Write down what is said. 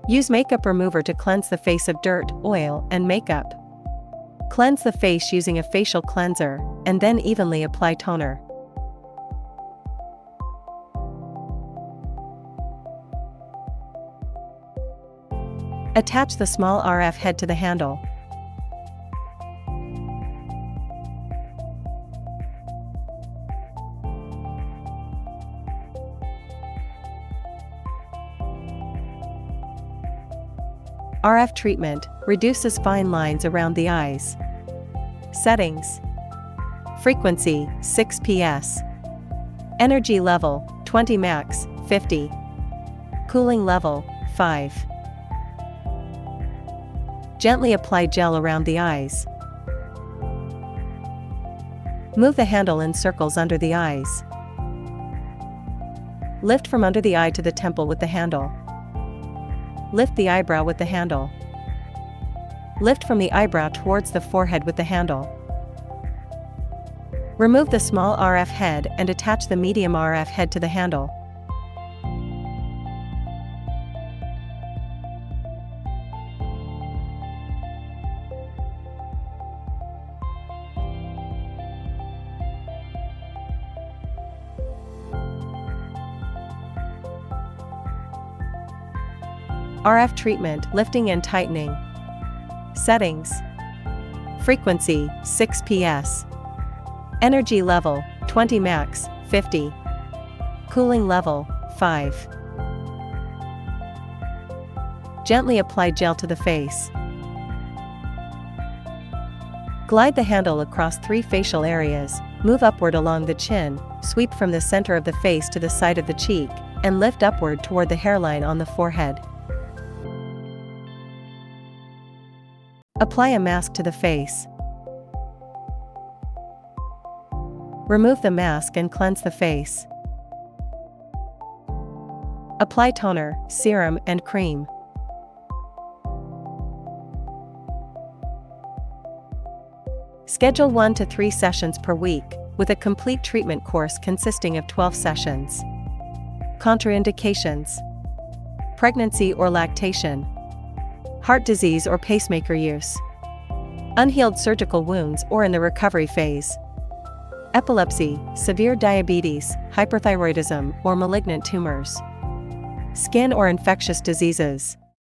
Use makeup remover to cleanse the face of dirt, oil, and makeup. Cleanse the face using a facial cleanser, and then evenly apply toner. Attach the small RF head to the handle. RF treatment reduces fine lines around the eyes. Settings. Frequency 6 ps. Energy level 20 max 50. Cooling level 5. Gently apply gel around the eyes. Move the handle in circles under the eyes. Lift from under the eye to the temple with the handle. Lift the eyebrow with the handle. Lift from the eyebrow towards the forehead with the handle. Remove the small RF head and attach the medium RF head to the handle. RF treatment lifting and tightening. Settings. Frequency 6 ps. Energy level 20 max 50. Cooling level 5. Gently apply gel to the face. Glide the handle across 3 facial areas, move upward along the chin, sweep from the center of the face to the side of the cheek, and lift upward toward the hairline on the forehead. Apply a mask to the face. Remove the mask and cleanse the face. Apply toner, serum, and cream. Schedule 1 to 3 sessions per week, with a complete treatment course consisting of 12 sessions. Contraindications: pregnancy or lactation, heart disease or pacemaker use, unhealed surgical wounds or in the recovery phase, epilepsy, severe diabetes, hyperthyroidism, or malignant tumors, skin or infectious diseases.